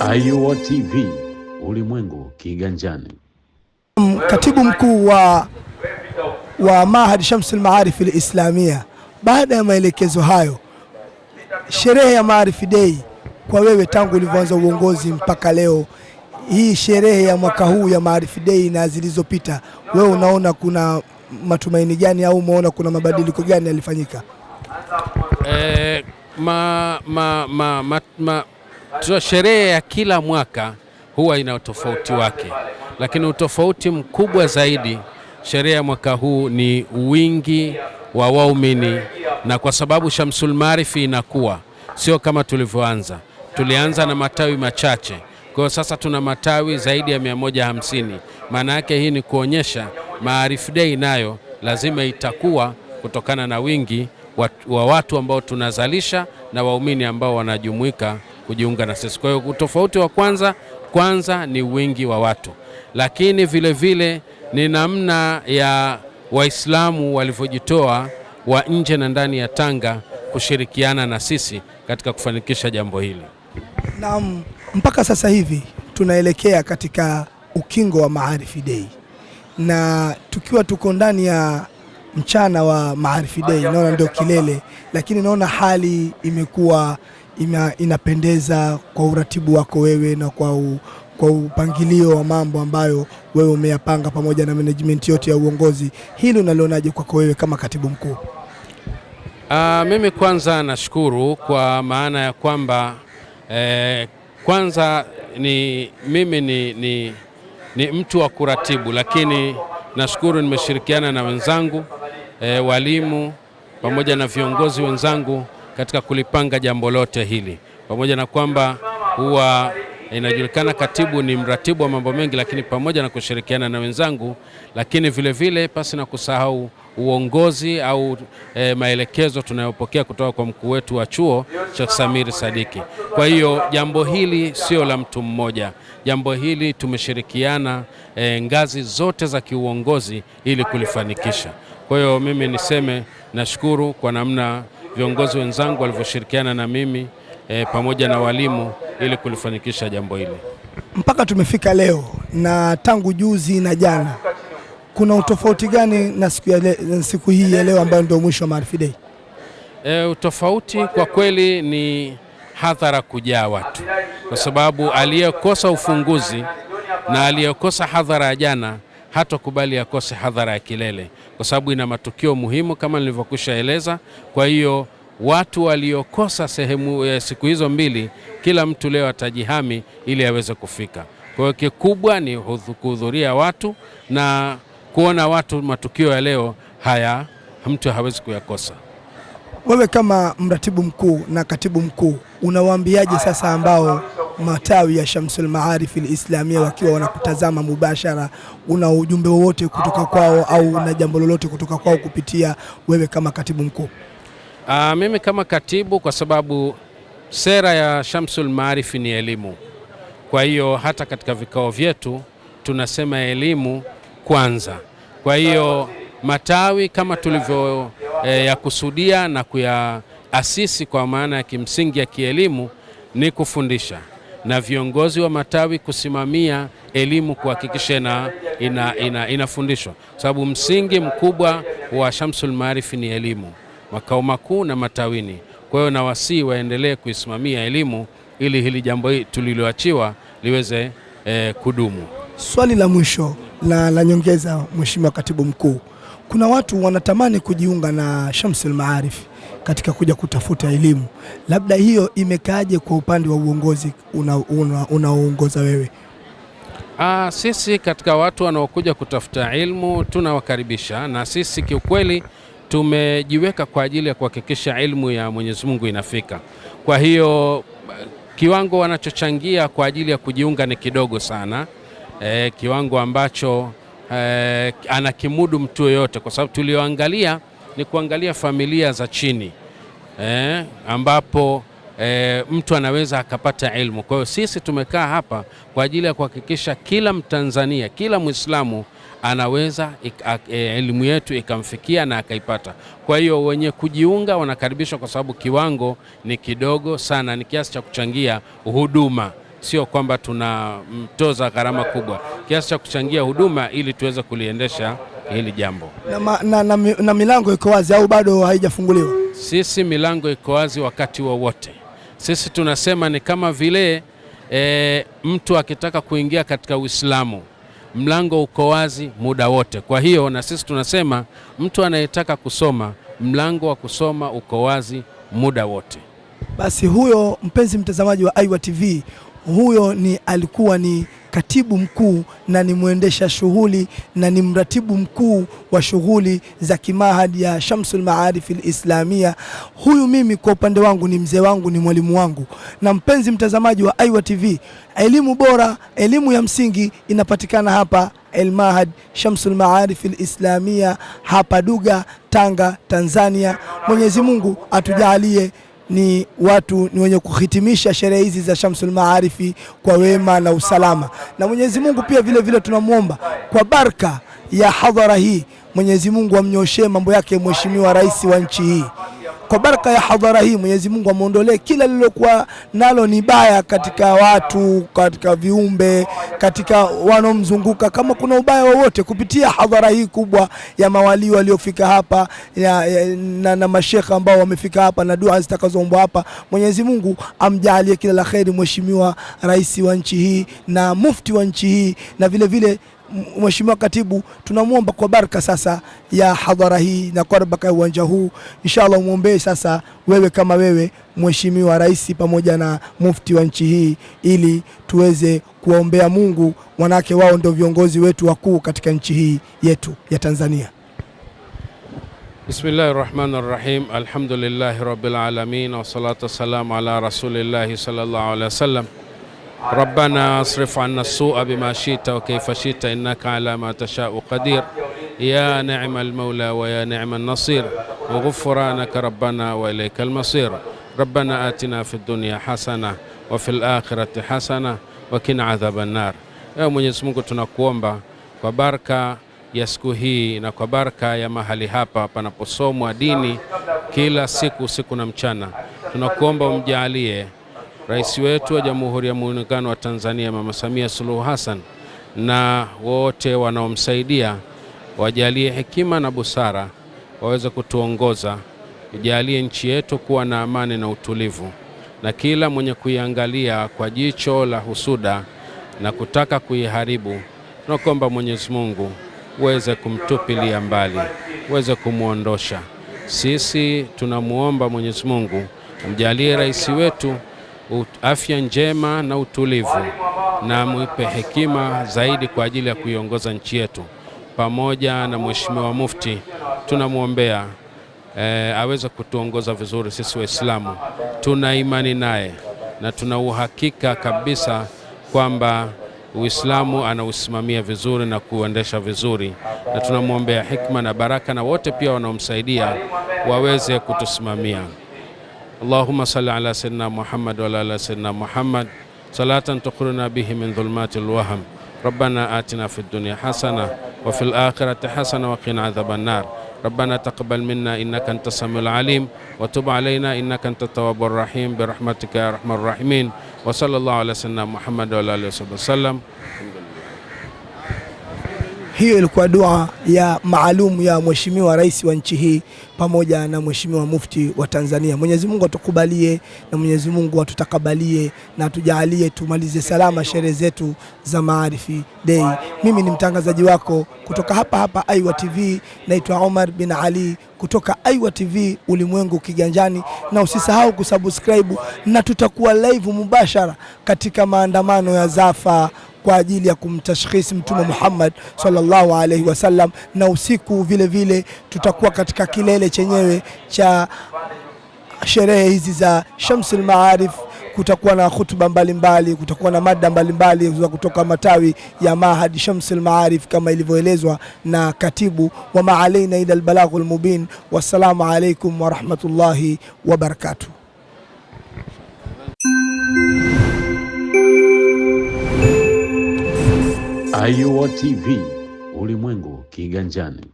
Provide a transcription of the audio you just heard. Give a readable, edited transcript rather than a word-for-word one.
Ayuwa TV, ulimwengu kiganjani. Katibu mkuu wa Mahad Shamsul Maarif al-Islamia, baada ya maelekezo hayo, sherehe ya Maarif Day kwa wewe tangu ulivyoanza uongozi mpaka leo, hii sherehe ya mwaka huu ya Maarif Day na zilizopita, wewe unaona kuna matumaini gani au umeona kuna mabadiliko gani yalifanyika? Sherehe ya kila mwaka huwa ina utofauti wake, lakini utofauti mkubwa zaidi sherehe ya mwaka huu ni wingi wa waumini, na kwa sababu Shamsul Maarif inakuwa sio kama tulivyoanza. Tulianza na matawi machache, kwa sasa tuna matawi zaidi ya 150. Maana yake hii ni kuonyesha Maarif Day nayo lazima itakuwa kutokana na wingi wa watu ambao tunazalisha na waumini ambao wanajumuika kujiunga na sisi. Kwa hiyo utofauti wa kwanza ni wingi wa watu, lakini vile vile ni namna ya Waislamu walivyojitoa wa nje na ndani ya Tanga kushirikiana na sisi katika kufanikisha jambo hili. Naam, mpaka sasa hivi tunaelekea katika ukingo wa Maarif Day, na tukiwa tuko ndani ya mchana wa Maarif Day, naona ndio kilele, lakini naona hali imekuwa inapendeza kwa uratibu wako wewe na kwa upangilio wa mambo ambayo wewe umeyapanga pamoja na management yote ya uongozi. Hili unalionaje kwako wewe kama katibu mkuu? Mimi kwanza nashukuru kwa maana ya kwamba kwanza mimi ni mtu wa kuratibu, lakini nashukuru nimeshirikiana na wenzangu walimu pamoja na viongozi wenzangu katika kulipanga jambo lote hili, pamoja na kwamba huwa inajulikana katibu ni mratibu wa mambo mengi, lakini pamoja na kushirikiana na wenzangu, lakini vile vile pasi na kusahau uongozi au maelekezo tunayopokea kutoka kwa mkuu wetu wa chuo Sheikh Samir Sadiki. Kwa hiyo jambo hili sio la mtu mmoja, jambo hili tumeshirikiana ngazi zote za kiuongozi ili kulifanikisha. Kwa hiyo mimi niseme nashukuru kwa namna viongozi wenzangu walivyoshirikiana na mimi pamoja na walimu ili kulifanikisha jambo hili. Mpaka tumefika leo na tangu juzi na jana, kuna utofauti gani na siku hii ya leo ambayo ndio mwisho wa Maarif Day? Utofauti kwa kweli ni hadhara kujaa watu, kwa sababu aliyekosa ufunguzi na aliyekosa hadhara ya jana hatakubali akose hadhara ya kilele, kwa sababu ina matukio muhimu kama nilivyokwisha eleza. Kwa hiyo watu waliokosa sehemu siku hizo mbili, kila mtu leo atajihami ili aweze kufika. Kwa hiyo kikubwa ni kuhudhuria watu na kuona watu matukio ya leo haya mtu hawezi kuyakosa. Wewe kama mratibu mkuu na katibu mkuu, unawaambiaje sasa ambao matawi ya Shamsul Maarif al-Islamia wakiwa wanakutazama mubashara? Una ujumbe wowote kutoka kwao au una jambo lolote kutoka kwao kupitia wewe kama katibu mkuu? Mimi kama katibu, kwa sababu sera ya Shamsul Maarif ni elimu. Kwa hiyo hata katika vikao vyetu tunasema elimu kwanza. Kwa hiyo matawi kama tulivyo yakusudia na kuyaasisi kwa maana ya kimsingi ya kielimu ni kufundisha, na viongozi wa matawi kusimamia elimu kuhakikisha inafundishwa, sababu msingi mkubwa wa Shamsul Maarif ni elimu, makao makuu na matawini. Kwa hiyo nawasihi waendelee kuisimamia elimu ili hili jambo tuliloachiwa liweze kudumu. Swali la mwisho la nyongeza, Mheshimiwa Katibu Mkuu, kuna watu wanatamani kujiunga na Shamsul Maarif katika kuja kutafuta elimu, labda hiyo imekaaje kwa upande wa uongozi unaoongoza wewe? Sisi katika watu wanaokuja kutafuta elimu tunawakaribisha, na sisi kiukweli tumejiweka kwa ajili ya kuhakikisha elimu ya Mwenyezi Mungu inafika. Kwa hiyo kiwango wanachochangia kwa ajili ya kujiunga ni kidogo sana, kiwango ambacho anakimudu mtu yoyote, kwa sababu tulioangalia ni kuangalia familia za chini ambapo mtu anaweza akapata elimu. Kwa hiyo sisi tumekaa hapa kwa ajili ya kuhakikisha kila Mtanzania, kila Muislamu anaweza elimu yetu ikamfikia na akaipata. Kwa hiyo wenye kujiunga wanakaribishwa, kwa sababu kiwango ni kidogo sana, ni kiasi cha kuchangia huduma sio kwamba tunamtoza gharama kubwa, kiasi cha kuchangia huduma ili tuweze kuliendesha hili jambo. Na milango iko wazi au bado haijafunguliwa? Sisi milango iko wazi wakati wowote. Sisi tunasema ni kama vile mtu akitaka kuingia katika Uislamu, mlango uko wazi muda wote. Kwa hiyo na sisi tunasema mtu anayetaka kusoma, mlango wa kusoma uko wazi muda wote. Basi huyo, mpenzi mtazamaji wa Aiwa TV, huyo alikuwa ni katibu mkuu na ni mwendesha shughuli na ni mratibu mkuu wa shughuli za kimahadi ya Shamsul Maarif al-Islamia. Huyu mimi kwa upande wangu ni mzee wangu, ni mwalimu wangu. Na mpenzi mtazamaji wa Aiwa TV, elimu bora, elimu ya msingi inapatikana hapa Al-Mahad Shamsul Maarif al-Islamia, hapa Duga, Tanga, Tanzania. Mwenyezi Mungu atujalie ni watu ni wenye kuhitimisha sherehe hizi za Shamsul Maarifi kwa wema na usalama. Na Mwenyezi Mungu pia vile vile tunamuomba kwa baraka ya hadhara hii, Mwenyezi Mungu amnyoshee mambo yake Mheshimiwa Rais wa nchi hii. Kwa baraka ya hadhara hii, Mwenyezi Mungu amuondolee kila lilokuwa nalo ni baya katika watu, katika viumbe, katika wanaomzunguka. Kama kuna ubaya wowote, kupitia hadhara hii kubwa ya mawali waliofika hapa na mashekha ambao wamefika hapa na dua zitakazoombwa hapa, Mwenyezi Mungu amjalie kila la kheri Mheshimiwa Rais wa nchi hii na mufti wa nchi hii, na vile vile Mheshimiwa Katibu, tunamuomba kwa baraka sasa ya hadhara hii na kwa baraka ya uwanja huu, inshallah muombe sasa wewe kama wewe Mheshimiwa Rais pamoja na mufti wa nchi hii, ili tuweze kuombea Mungu, wanake wao ndio viongozi wetu wakuu katika nchi hii yetu ya Tanzania. Bismillahirrahmanirrahim. Alhamdulillahi rabbil alamin wa salatu wassalamu ala rasulillahi sallallahu alaihi wasallam. ربنا اصرف عنا السوء بما شئت وكيف شئت إنك على ما تشاء قدير يا نعم المولى ويا نعم النصير وغفرانك ربنا وإليك المصير ربنا آتنا في الدنيا حسنة وفي الآخرة حسنة وقنا عذاب النار. Ya Mwenyezi Mungu tunakuomba kwa baraka ya siku hii na kwa baraka ya mahali hapa panaposomwa dini kila siku na mchana, tunakuomba umjalie Rais wetu wa Jamhuri ya Muungano wa Tanzania Mama Samia Suluhu Hassan na wote wanaomsaidia, wajalie hekima na busara, waweze kutuongoza, ujalie nchi yetu kuwa na amani na utulivu, na kila mwenye kuiangalia kwa jicho la husuda na kutaka kuiharibu, tunakuomba Mwenyezi Mungu uweze kumtupilia mbali, uweze kumuondosha. Sisi tunamuomba Mwenyezi Mungu amjalie rais wetu afya njema na utulivu, na muipe hekima zaidi kwa ajili ya kuiongoza nchi yetu. Pamoja na Mheshimiwa Mufti tunamuombea aweze kutuongoza vizuri. Sisi Waislamu tuna imani naye na tuna uhakika kabisa kwamba Uislamu anausimamia vizuri na kuendesha vizuri, na tunamuombea hikma na baraka, na wote pia wanaomsaidia waweze kutusimamia. اللهم صل على سيدنا محمد وعلى آل سيدنا محمد صلاة تخرجنا به من ظلمات الوهم. ربنا آتنا في الدنيا حسنة وفي الآخرة حسنة وقنا عذاب النار. ربنا تقبل منا إنك أنت السميع العليم وتب علينا إنك أنت التواب الرحيم برحمتك يا أرحم الراحمين. وصلى الله على سيدنا محمد وعلى آله وسلم. Hiyo ilikuwa dua ya maalum ya Mheshimiwa Rais wa nchi hii pamoja na Mheshimiwa Mufti wa Tanzania. Mwenyezi Mungu atukubalie na Mwenyezi Mungu atutakabalie na atujalie tumalize salama sherehe zetu za Maarifi Day. Mimi ni mtangazaji wako kutoka hapa Aiwa TV, naitwa Omar bin Ali kutoka Aiwa TV ulimwengu kiganjani, na usisahau kusubscribe, na tutakuwa live mubashara katika maandamano ya Zafa kwa ajili ya kumtashkhisi Mtume Muhammad sallallahu alaihi wasallam, na usiku vile vile tutakuwa katika kilele chenyewe cha sherehe hizi za Shamsul Maarif. Kutakuwa na hutuba mbalimbali, kutakuwa na mada mbalimbali kutoka matawi ya Mahad Shamsul Maarif kama ilivyoelezwa na katibu. Wa maalaina ila albalaghul mubin. Wassalamu alaikum wa rahmatullahi wa barakatuh. Aiwa TV, ulimwengu kiganjani.